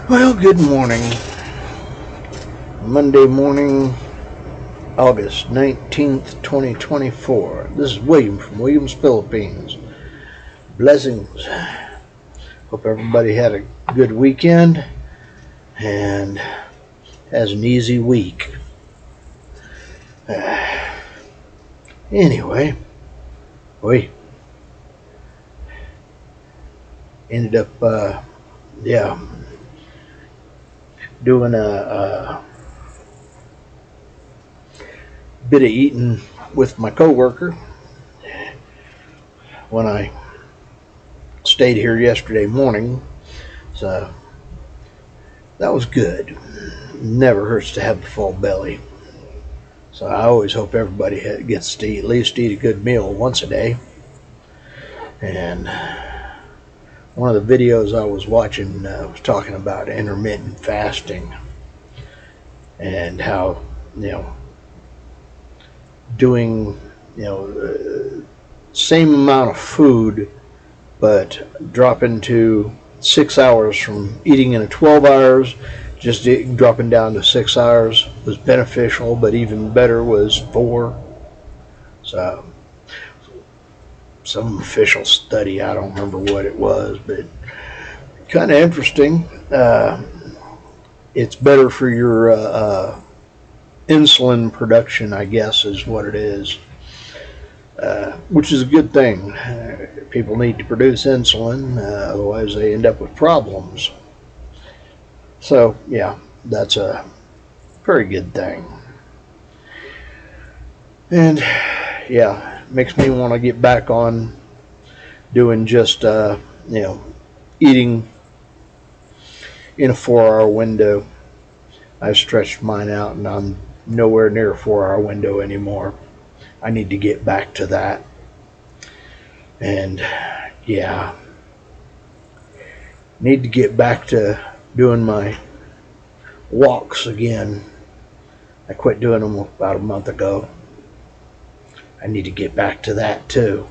Well, good morning. Monday morning, August 19th, 2024. This is William from Williams, Philippines. Blessings. Hope everybody had a good weekend and has an easy week. Anyway, we ended up, doing a bit of eating with my coworker when I stayed here yesterday morning, so that was good. Never hurts to have a full belly, so I always hope everybody gets to at least eat a good meal once a day. And one of the videos I was watching was talking about intermittent fasting and how, doing, same amount of food, but dropping to 6 hours from eating in a 12 hours, just dropping down to 6 hours was beneficial, but even better was 4. So some official study, I don't remember what it was, but kind of interesting. It's better for your insulin production, I guess, is what it is, which is a good thing. People need to produce insulin, otherwise they end up with problems. So, yeah, that's a very good thing. And, yeah, makes me want to get back on doing just, eating in a 4-hour window. I've stretched mine out and I'm nowhere near a 4-hour window anymore. I need to get back to that. And yeah, need to get back to doing my walks again. I quit doing them about a month ago. I need to get back to that too.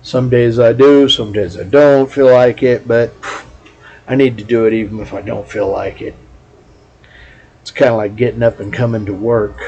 Some days I do, some days I don't feel like it, but I need to do it even if I don't feel like it. It's kind of like getting up and coming to work.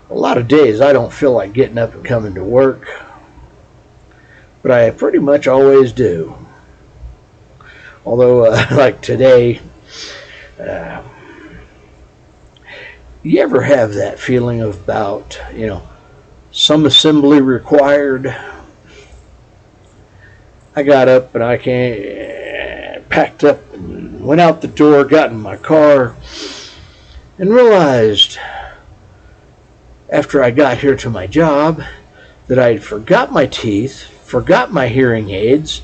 A lot of days I don't feel like getting up and coming to work, but I pretty much always do. Although, like today, you ever have that feeling about, some assembly required? I got up and packed up and went out the door, got in my car, and realized after I got here to my job that I had forgot my teeth, forgot my hearing aids,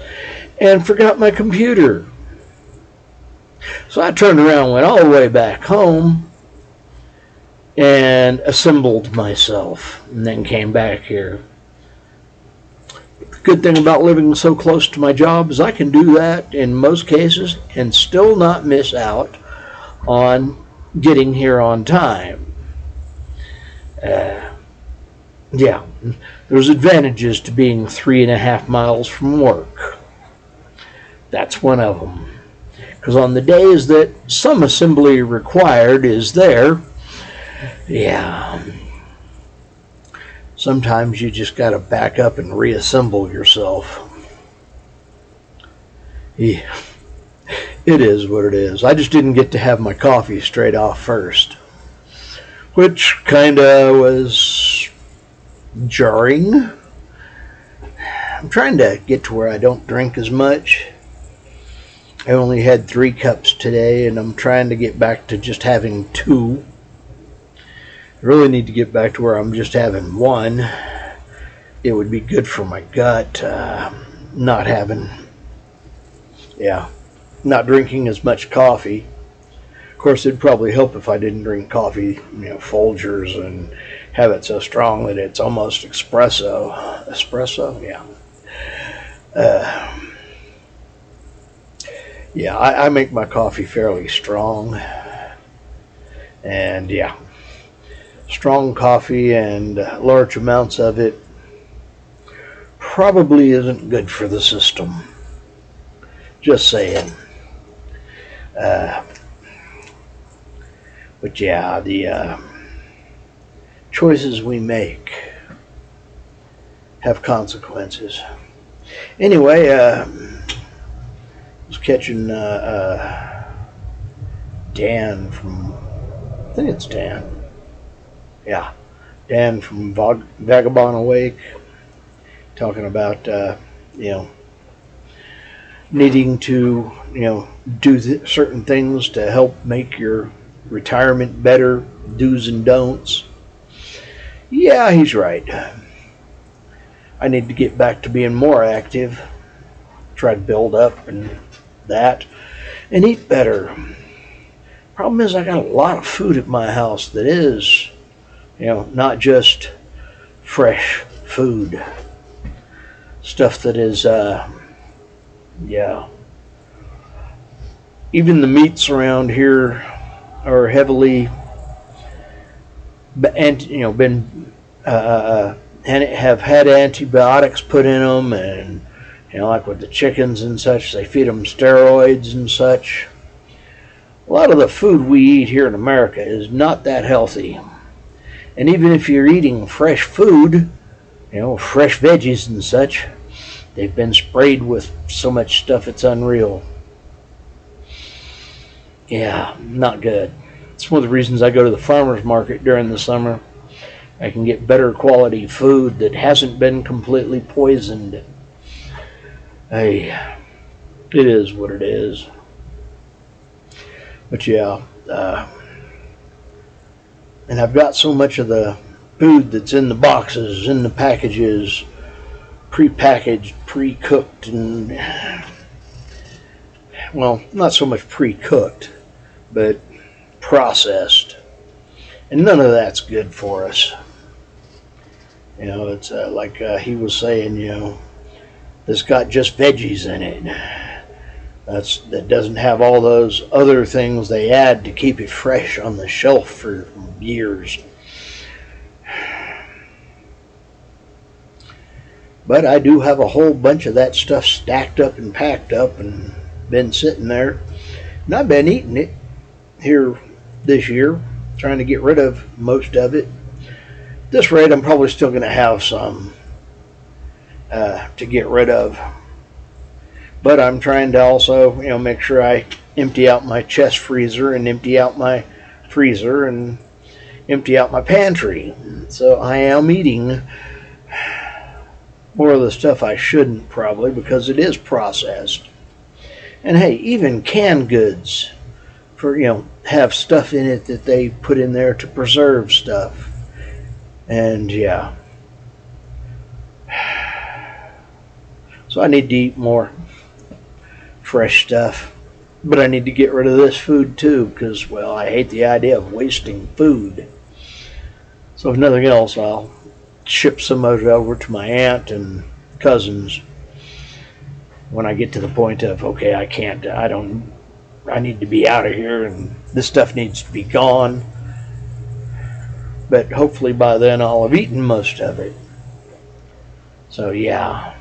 and forgot my computer. So I turned around and went all the way back home and assembled myself and then came back here. The good thing about living so close to my job is I can do that in most cases and still not miss out on getting here on time. There's advantages to being 3.5 miles from work. That's one of them. Because on the days that some assembly required is there, sometimes you just got to back up and reassemble yourself. Yeah, it is what it is. I just didn't get to have my coffee straight off first, which kind of was jarring. I'm trying to get to where I don't drink as much. I only had 3 cups today, and I'm trying to get back to just having 2. I really need to get back to where I'm just having 1. It would be good for my gut, not drinking as much coffee. Of course, it'd probably help if I didn't drink coffee, Folgers, and have it so strong that it's almost espresso. I make my coffee fairly strong. And strong coffee and large amounts of it probably isn't good for the system. Just saying. Uh, but yeah, the choices we make have consequences. Anyway, I was catching Dan from, I think it's Dan. Yeah, Dan from Vagabond Awake, talking about, you know, needing to, you know, do certain things to help make your retirement better, do's and don'ts. Yeah, he's right. I need to get back to being more active, try to build up and that, and eat better. Problem is, I got a lot of food at my house that is, you know, not just fresh food. Stuff that is, yeah. Even the meats around here are heavily, been, and have had antibiotics put in them, and you know, like with the chickens and such, they feed them steroids and such. A lot of the food we eat here in America is not that healthy. And even if you're eating fresh food, you know, fresh veggies and such, they've been sprayed with so much stuff it's unreal. Yeah, not good. It's one of the reasons I go to the farmer's market during the summer. I can get better quality food that hasn't been completely poisoned. Hey, it is what it is. But yeah, and I've got so much of the food that's in the boxes, in the packages, pre-packaged, pre-cooked, and, well, not so much pre-cooked, but processed. And none of that's good for us. You know, it's like he was saying, you know, it's got just veggies in it. That doesn't have all those other things they add to keep it fresh on the shelf for years. But I do have a whole bunch of that stuff stacked up and packed up and been sitting there. And I've been eating it here this year, trying to get rid of most of it. At this rate, I'm probably still going to have some to get rid of. But I'm trying to also, you know, make sure I empty out my chest freezer and empty out my freezer and empty out my pantry. So I am eating more of the stuff I shouldn't, probably, because it is processed. And hey, even canned goods, for, you know, have stuff in it that they put in there to preserve stuff. And yeah. So I need to eat more fresh stuff. But I need to get rid of this food too, because, well, I hate the idea of wasting food. So if nothing else, I'll ship some of it over to my aunt and cousins when I get to the point of, okay, I need to be out of here and this stuff needs to be gone. But hopefully by then I'll have eaten most of it. So yeah.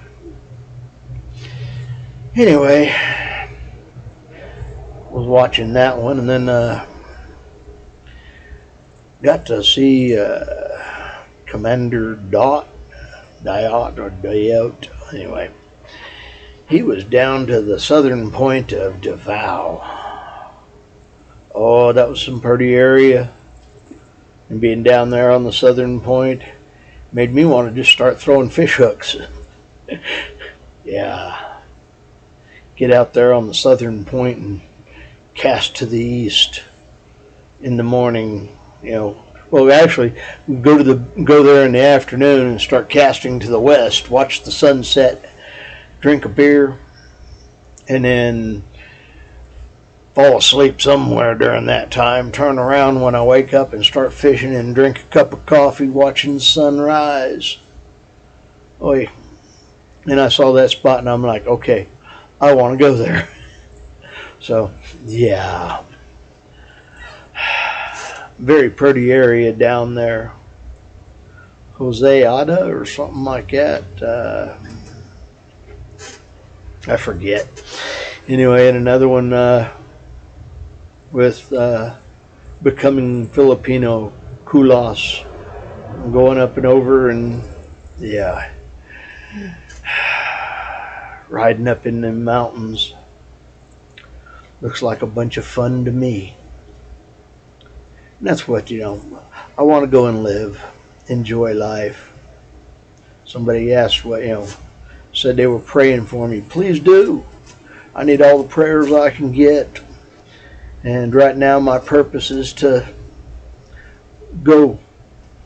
Anyway, was watching that one, and then got to see Commander Dayot. Anyway, he was down to the southern point of Davao. Oh, that was some pretty area. And being down there on the southern point made me want to just start throwing fish hooks. Yeah. Get out there on the southern point and cast to the east in the morning, you know. Well, actually, go there in the afternoon and start casting to the west, watch the sunset, drink a beer, and then fall asleep somewhere during that time, turn around when I wake up and start fishing and drink a cup of coffee watching the sunrise. Oy. And I saw that spot and I'm like, okay, I want to go there. So, yeah. Very pretty area down there. Joseada or something like that. I forget. Anyway, and another one, with becoming Filipino kulas, going up and over, and yeah, riding up in the mountains. Looks like a bunch of fun to me. And that's what, I want to go and live, enjoy life. Somebody asked said they were praying for me. Please do. I need all the prayers I can get. And right now my purpose is to go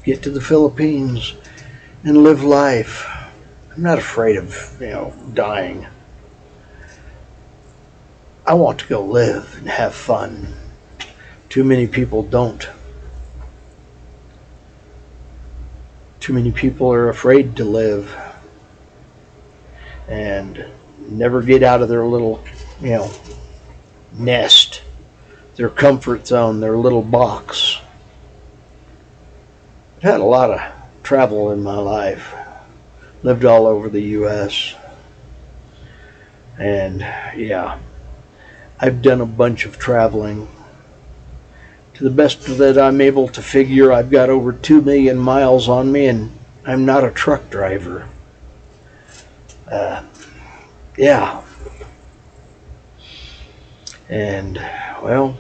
get to the Philippines and live life. I'm not afraid of, dying. I want to go live and have fun. Too many people don't. Too many people are afraid to live and never get out of their little, nest, their comfort zone, their little box. I've had a lot of travel in my life. Lived all over the U.S. And yeah, I've done a bunch of traveling. To the best that I'm able to figure, I've got over 2 million miles on me, and I'm not a truck driver. Yeah. And, well,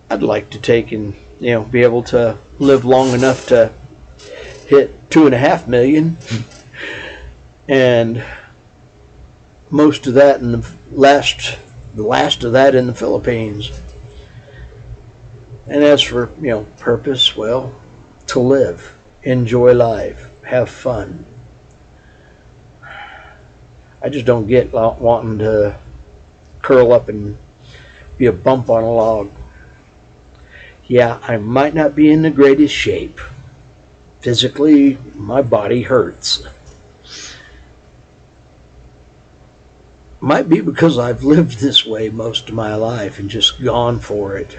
I'd like to take and, be able to live long enough to hit 2.5 million. And most of that in the last of that in the Philippines. And as for, purpose, well, to live, enjoy life, have fun. I just don't get wanting to curl up and be a bump on a log. Yeah, I might not be in the greatest shape. Physically, my body hurts. Might be because I've lived this way most of my life and just gone for it.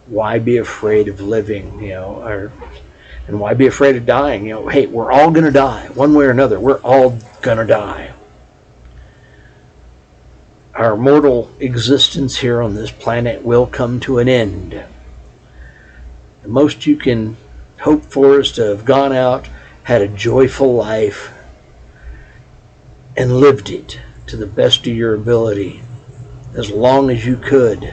Why be afraid of living, and why be afraid of dying? Hey, we're all going to die. One way or another, we're all going to die. Our mortal existence here on this planet will come to an end. The most you can hope for is to have gone out, had a joyful life, and lived it to the best of your ability as long as you could.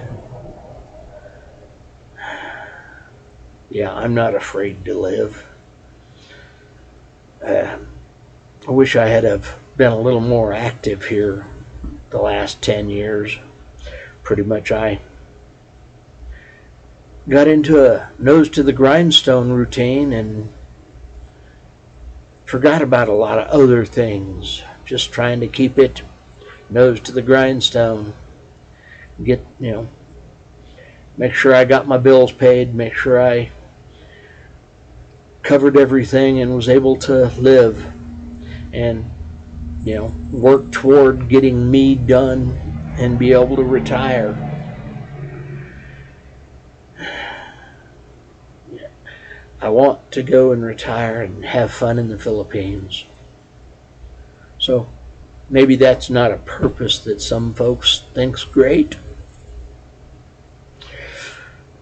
Yeah, I'm not afraid to live. I wish I had have been a little more active here the last 10 years. Pretty much I got into a nose to the grindstone routine and forgot about a lot of other things. Just trying to keep it nose to the grindstone. Get, make sure I got my bills paid, make sure I covered everything and was able to live and, work toward getting me done and be able to retire. I want to go and retire and have fun in the Philippines. So maybe that's not a purpose that some folks think's great.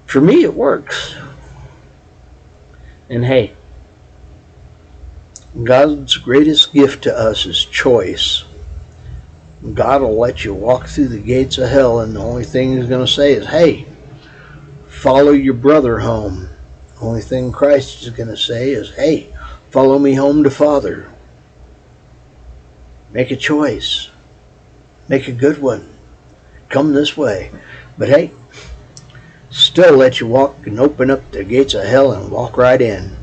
For me, it works. And hey, God's greatest gift to us is choice. God will let you walk through the gates of hell, and the only thing He's going to say is, hey, follow your brother home. The only thing Christ is going to say is, hey, follow me home to Father. Make a choice. Make a good one. Come this way. But hey, still let you walk and open up the gates of hell and walk right in.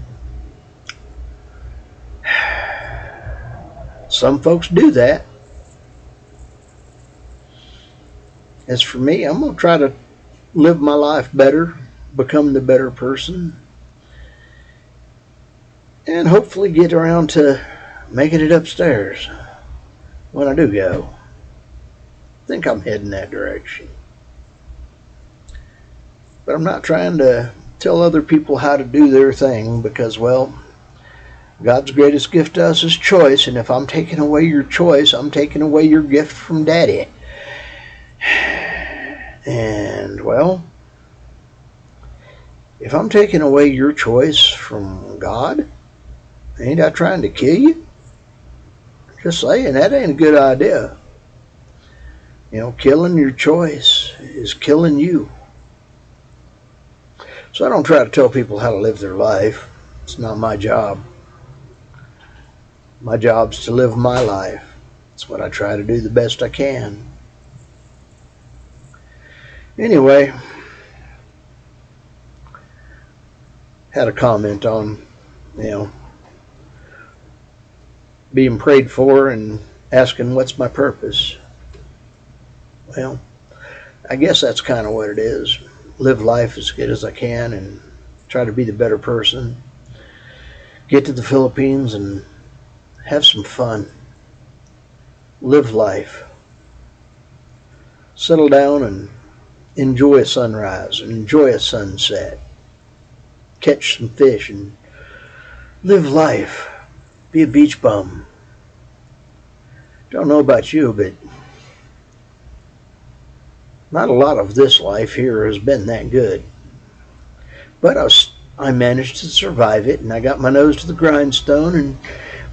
Some folks do that. As for me, I'm going to try to live my life better, become the better person, and hopefully get around to making it upstairs when I do go. I think I'm heading that direction. But I'm not trying to tell other people how to do their thing because, well, God's greatest gift to us is choice, and if I'm taking away your choice, I'm taking away your gift from Daddy. And, well, if I'm taking away your choice from God, ain't I trying to kill you? Just saying, that ain't a good idea. You know, killing your choice is killing you. So I don't try to tell people how to live their life. It's not my job. My job's to live my life. That's what I try to do the best I can. Anyway, had a comment on, being prayed for and asking what's my purpose. Well, I guess that's kind of what it is. Live life as good as I can and try to be the better person. Get to the Philippines and have some fun. Live life. Settle down and enjoy a sunrise and enjoy a sunset. Catch some fish and live life. Be a beach bum. Don't know about you, but not a lot of this life here has been that good. But I managed to survive it, and I got my nose to the grindstone and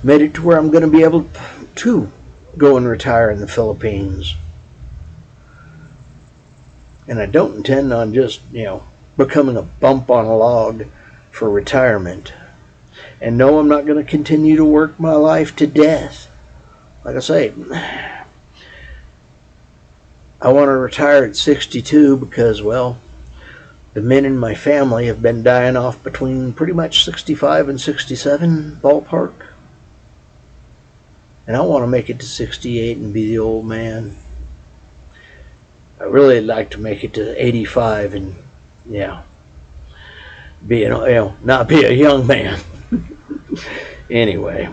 made it to where I'm going to be able to go and retire in the Philippines. And I don't intend on just, becoming a bump on a log for retirement. And no, I'm not going to continue to work my life to death. Like I say, I want to retire at 62 because, well, the men in my family have been dying off between pretty much 65 and 67 ballpark. And I want to make it to 68 and be the old man. I really like to make it to 85 and, be not be a young man. Anyway,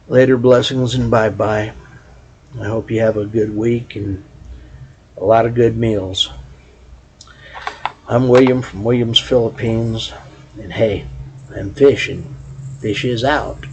later blessings and bye-bye. I hope you have a good week and a lot of good meals. I'm William from Williams, Philippines, and hey, I'm fishing. Fish is out.